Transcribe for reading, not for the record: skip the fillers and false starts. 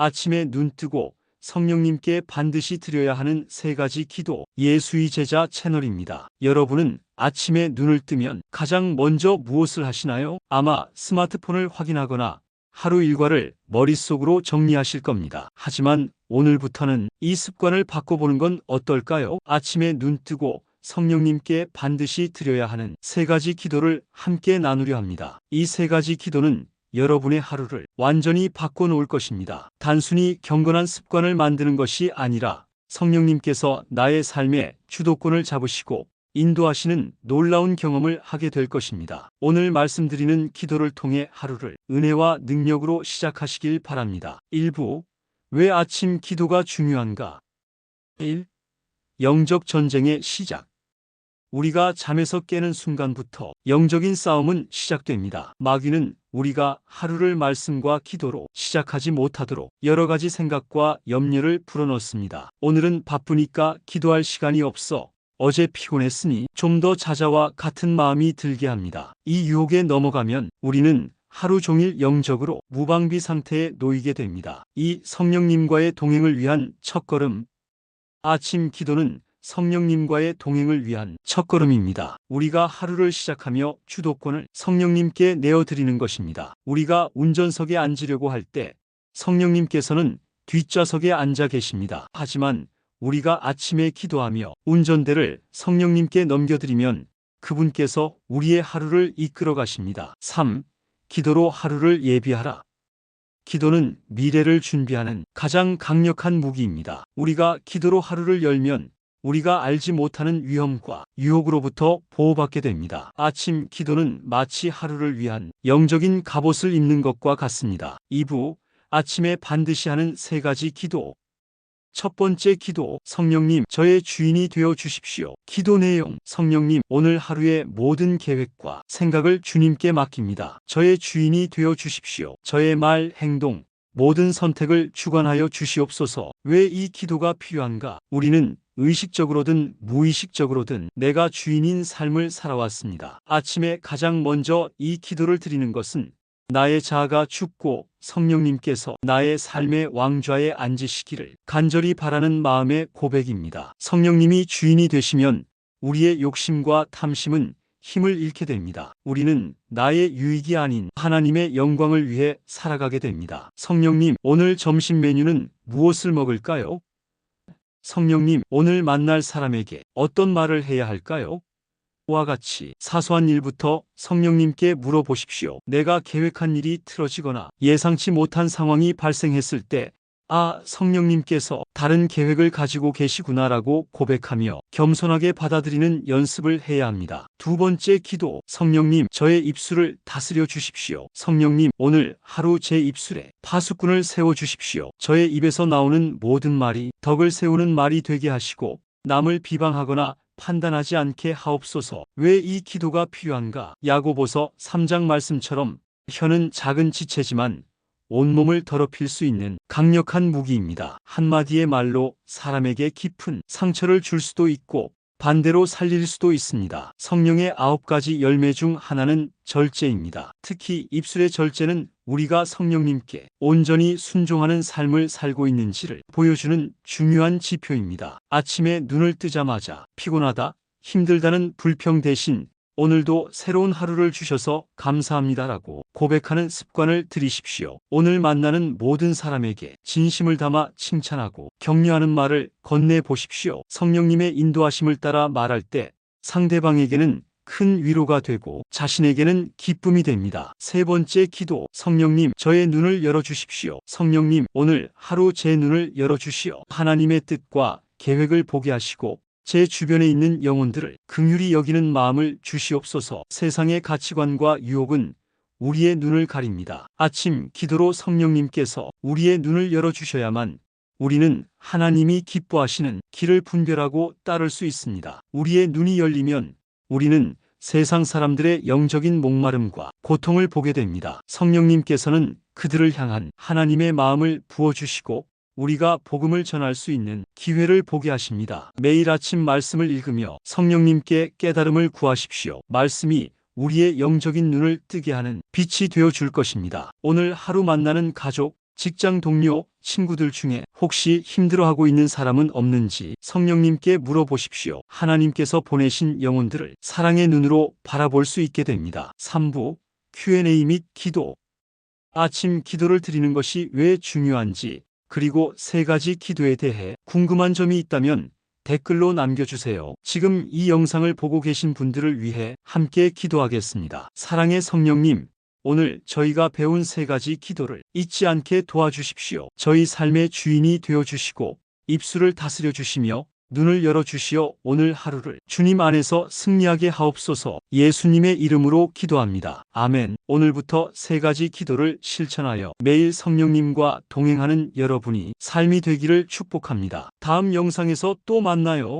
아침에 눈 뜨고 성령님께 반드시 드려야 하는 세 가지 기도. 예수의 제자 채널입니다. 여러분은 아침에 눈을 뜨면 가장 먼저 무엇을 하시나요? 아마 스마트폰을 확인하거나 하루 일과를 머릿속으로 정리하실 겁니다. 하지만 오늘부터는 이 습관을 바꿔보는 건 어떨까요? 아침에 눈 뜨고 성령님께 반드시 드려야 하는 세 가지 기도를 함께 나누려 합니다. 이 세 가지 기도는 여러분의 하루를 완전히 바꿔놓을 것입니다. 단순히 경건한 습관을 만드는 것이 아니라 성령님께서 나의 삶의 주도권을 잡으시고 인도하시는 놀라운 경험을 하게 될 것입니다. 오늘 말씀드리는 기도를 통해 하루를 은혜와 능력으로 시작하시길 바랍니다. 1부. 왜 아침 기도가 중요한가? 1. 영적 전쟁의 시작. 우리가 잠에서 깨는 순간부터 영적인 싸움은 시작됩니다. 마귀는 우리가 하루를 말씀과 기도로 시작하지 못하도록 여러 가지 생각과 염려를 불어넣습니다. 오늘은 바쁘니까 기도할 시간이 없어. 어제 피곤했으니 좀 더 찾아와 같은 마음이 들게 합니다. 이 유혹에 넘어가면 우리는 하루 종일 영적으로 무방비 상태에 놓이게 됩니다. 이 성령님과의 동행을 위한 첫걸음. 아침 기도는 성령님과의 동행을 위한 첫걸음입니다. 우리가 하루를 시작하며 주도권을 성령님께 내어드리는 것입니다. 우리가 운전석에 앉으려고 할 때 성령님께서는 뒷좌석에 앉아 계십니다. 하지만 우리가 아침에 기도하며 운전대를 성령님께 넘겨드리면 그분께서 우리의 하루를 이끌어 가십니다. 3. 기도로 하루를 예비하라. 기도는 미래를 준비하는 가장 강력한 무기입니다. 우리가 기도로 하루를 열면 우리가 알지 못하는 위험과 유혹으로부터 보호받게 됩니다. 아침 기도는 마치 하루를 위한 영적인 갑옷을 입는 것과 같습니다. 2부. 아침에 반드시 하는 세 가지 기도. 첫 번째 기도. 성령님, 저의 주인이 되어 주십시오. 기도 내용. 성령님, 오늘 하루의 모든 계획과 생각을 주님께 맡깁니다. 저의 주인이 되어 주십시오. 저의 말, 행동, 모든 선택을 주관하여 주시옵소서. 왜 이 기도가 필요한가? 우리는 의식적으로든 무의식적으로든 내가 주인인 삶을 살아왔습니다. 아침에 가장 먼저 이 기도를 드리는 것은 나의 자아가 죽고 성령님께서 나의 삶의 왕좌에 앉으시기를 간절히 바라는 마음의 고백입니다. 성령님이 주인이 되시면 우리의 욕심과 탐심은 힘을 잃게 됩니다. 우리는 나의 유익이 아닌 하나님의 영광을 위해 살아가게 됩니다. 성령님, 오늘 점심 메뉴는 무엇을 먹을까요? 성령님, 오늘 만날 사람에게 어떤 말을 해야 할까요? 와 같이 사소한 일부터 성령님께 물어보십시오. 내가 계획한 일이 틀어지거나 예상치 못한 상황이 발생했을 때, 성령님께서 다른 계획을 가지고 계시구나라고 고백하며 겸손하게 받아들이는 연습을 해야 합니다. 두 번째 기도. 성령님, 저의 입술을 다스려 주십시오. 성령님, 오늘 하루 제 입술에 파수꾼을 세워 주십시오. 저의 입에서 나오는 모든 말이 덕을 세우는 말이 되게 하시고 남을 비방하거나 판단하지 않게 하옵소서. 왜 이 기도가 필요한가? 야고보서 3장 말씀처럼 혀는 작은 지체지만 온몸을 더럽힐 수 있는 강력한 무기입니다. 한마디의 말로 사람에게 깊은 상처를 줄 수도 있고 반대로 살릴 수도 있습니다. 성령의 9가지 열매 중 하나는 절제입니다. 특히 입술의 절제는 우리가 성령님께 온전히 순종하는 삶을 살고 있는지를 보여주는 중요한 지표입니다. 아침에 눈을 뜨자마자 피곤하다, 힘들다는 불평 대신 오늘도 새로운 하루를 주셔서 감사합니다라고 고백하는 습관을 들이십시오. 오늘 만나는 모든 사람에게 진심을 담아 칭찬하고 격려하는 말을 건네보십시오. 성령님의 인도하심을 따라 말할 때 상대방에게는 큰 위로가 되고 자신에게는 기쁨이 됩니다. 세 번째 기도. 성령님, 저의 눈을 열어주십시오. 성령님, 오늘 하루 제 눈을 열어주시어 하나님의 뜻과 계획을 보게 하시고 제 주변에 있는 영혼들을 긍휼히 여기는 마음을 주시옵소서. 세상의 가치관과 유혹은 우리의 눈을 가립니다. 아침 기도로 성령님께서 우리의 눈을 열어주셔야만 우리는 하나님이 기뻐하시는 길을 분별하고 따를 수 있습니다. 우리의 눈이 열리면 우리는 세상 사람들의 영적인 목마름과 고통을 보게 됩니다. 성령님께서는 그들을 향한 하나님의 마음을 부어주시고 우리가 복음을 전할 수 있는 기회를 보게 하십니다. 매일 아침 말씀을 읽으며 성령님께 깨달음을 구하십시오. 말씀이 우리의 영적인 눈을 뜨게 하는 빛이 되어 줄 것입니다. 오늘 하루 만나는 가족, 직장 동료, 친구들 중에 혹시 힘들어하고 있는 사람은 없는지 성령님께 물어보십시오. 하나님께서 보내신 영혼들을 사랑의 눈으로 바라볼 수 있게 됩니다. 3부 Q&A 및 기도. 아침 기도를 드리는 것이 왜 중요한지, 그리고 3가지 기도에 대해 궁금한 점이 있다면 댓글로 남겨주세요. 지금 이 영상을 보고 계신 분들을 위해 함께 기도하겠습니다. 사랑의 성령님, 오늘 저희가 배운 3가지 기도를 잊지 않게 도와주십시오. 저희 삶의 주인이 되어주시고 입술을 다스려 주시며 눈을 열어주시어 오늘 하루를 주님 안에서 승리하게 하옵소서. 예수님의 이름으로 기도합니다. 아멘. 오늘부터 3가지 기도를 실천하여 매일 성령님과 동행하는 여러분이 삶이 되기를 축복합니다. 다음 영상에서 또 만나요.